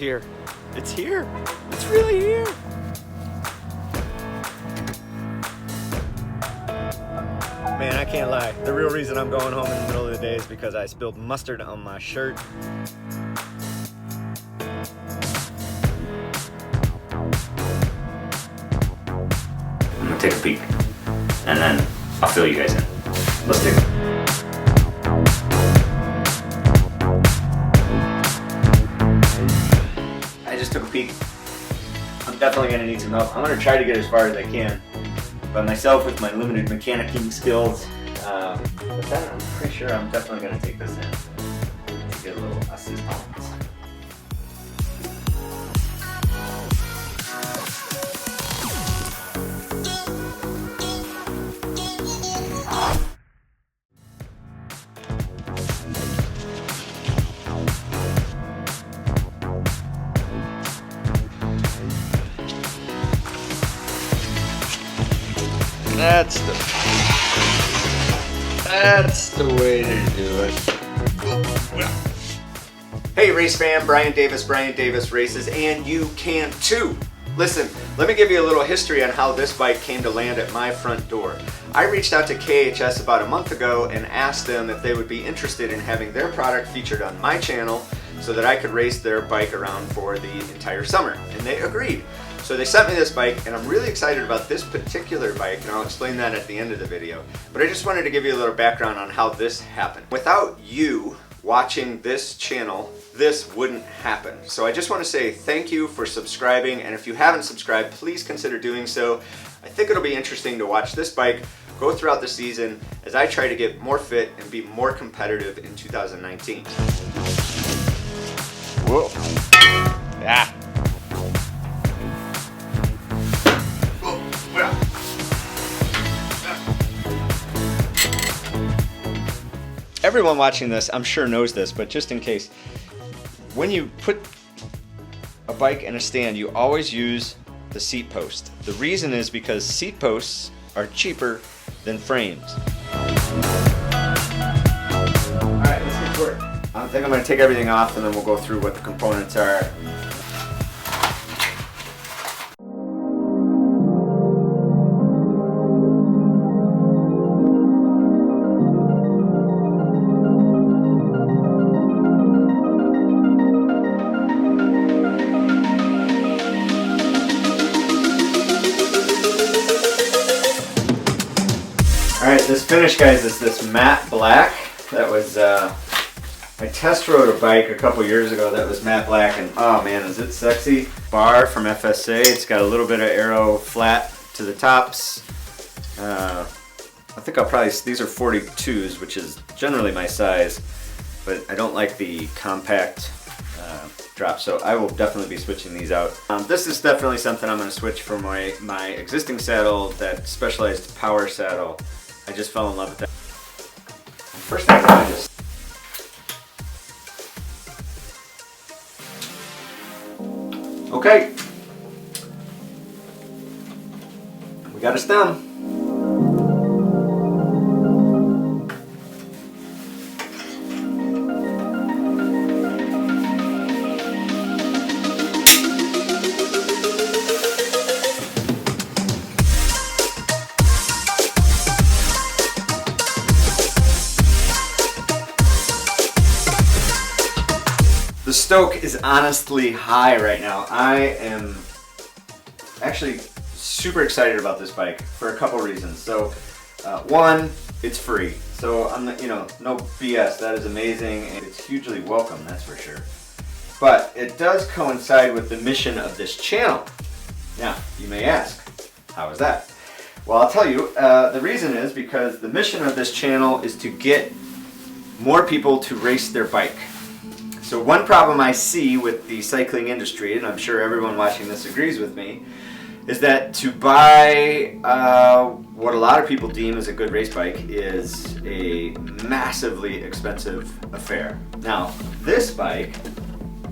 here. It's here. It's really here. Man, I can't lie. The real reason I'm going home in the middle of the day is because I spilled mustard on my shirt. I'm gonna take a peek, and then I'll fill you guys in. Let's take a peek. I just took a peek. I'm definitely gonna need some help. I'm gonna try to get as far as I can by myself with my limited mechanicking skills. But then I'm pretty sure I'm definitely gonna take this in to get a little assistance. That's the way to do it. Hey race fan, Brian Davis Races, and you can too. Listen, let me give you a little history on how this bike came to land at my front door. I reached out to KHS about a month ago and asked them if they would be interested in having their product featured on my channel so that I could race their bike around for the entire summer, and they agreed. So they sent me this bike, and I'm really excited about this particular bike, and I'll explain that at the end of the video. But I just wanted to give you a little background on how this happened. Without you watching this channel, this wouldn't happen. So I just want to say thank you for subscribing, and if you haven't subscribed, please consider doing so. I think it'll be interesting to watch this bike go throughout the season as I try to get more fit and be more competitive in 2019. Whoa. Yeah. Everyone watching this, I'm sure knows this, but just in case, when you put a bike in a stand, you always use the seat post. The reason is because seat posts are cheaper than frames. Alright, let's get to work. I think I'm going to take everything off and then we'll go through what the components are. Alright, this finish, guys, is this matte black. That was, I test rode a bike a couple years ago that was matte black, and oh man, is it sexy. Bar from FSA, it's got a little bit of aero flat to the tops. I think I'll probably, these are 42s, which is generally my size, but I don't like the compact drop, so I will definitely be switching these out. This is definitely something I'm going to switch from my existing saddle, that Specialized power saddle. I just fell in love with that. First thing I just... Okay. We got a stem. The stoke is honestly high right now. I am actually super excited about this bike for a couple reasons. So, one, it's free. So I'm, no BS. That is amazing, and it's hugely welcome. That's for sure. But it does coincide with the mission of this channel. Now, you may ask, how is that? Well, I'll tell you. The reason is because the mission of this channel is to get more people to race their bike. So one problem I see with the cycling industry, and I'm sure everyone watching this agrees with me, is that to buy what a lot of people deem as a good race bike is a massively expensive affair. Now, this bike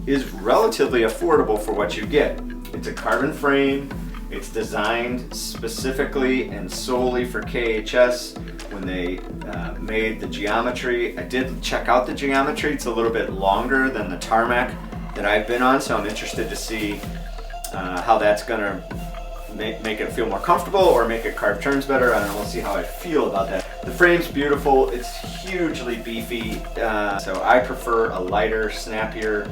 is relatively affordable for what you get. It's a carbon frame. It's designed specifically and solely for KHS when they made the geometry. I did check out the geometry. It's a little bit longer than the tarmac that I've been on, so I'm interested to see how that's gonna make it feel more comfortable or make it carve turns better. I don't know, we'll see how I feel about that. The frame's beautiful, it's hugely beefy, so I prefer a lighter, snappier,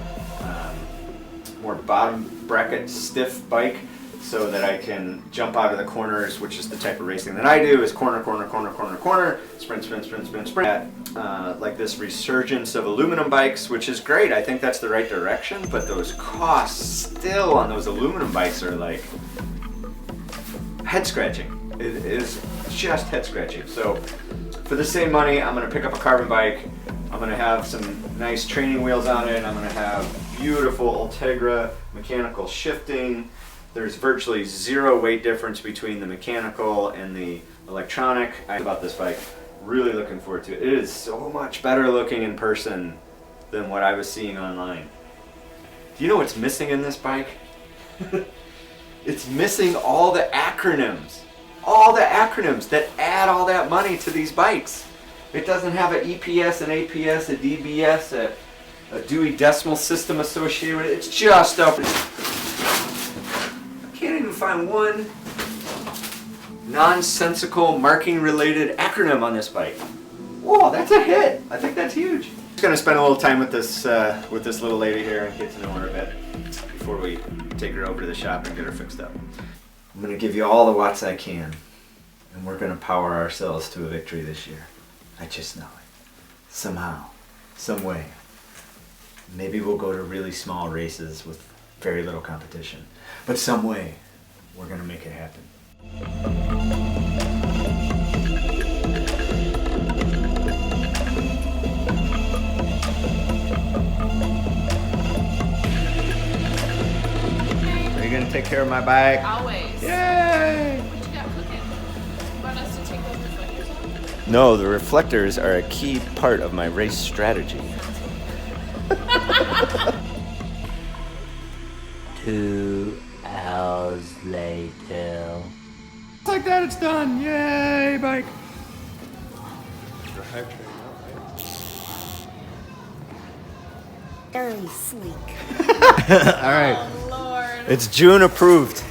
more bottom bracket stiff bike so that I can jump out of the corners, which is the type of racing that I do, is corner, corner, corner, corner, corner, sprint, sprint, sprint, sprint, sprint. Like this resurgence of aluminum bikes, which is great. I think that's the right direction, but those costs still on those aluminum bikes are like head scratching. It is just head scratching. So for the same money, I'm gonna pick up a carbon bike. I'm gonna have some nice training wheels on it. I'm gonna have beautiful Ultegra mechanical shifting. There's virtually zero weight difference between the mechanical and the electronic. About this bike, really looking forward to it. It is so much better looking in person than what I was seeing online. Do you know what's missing in this bike? It's missing all the acronyms. All the acronyms that add all that money to these bikes. It doesn't have an EPS, an APS, a DBS, a Dewey Decimal System associated with it. It's just up. I can't even find one nonsensical marking related acronym on this bike. Whoa, that's a hit. I think that's huge. Just gonna spend a little time with this little lady here and get to know her a bit before we take her over to the shop and get her fixed up. I'm gonna give you all the watts I can, and we're gonna power ourselves to a victory this year. I just know it. Somehow, some way. Maybe we'll go to really small races with very little competition, but some way we're gonna make it happen. Are you gonna take care of my bike? Always. Yay! What you got cooking? You want us to take those reflectors off? No, the reflectors are a key part of my race strategy. 2 hours later. Like that, it's done. Yay, bike. Very sleek. All right. Oh, Lord. It's June approved.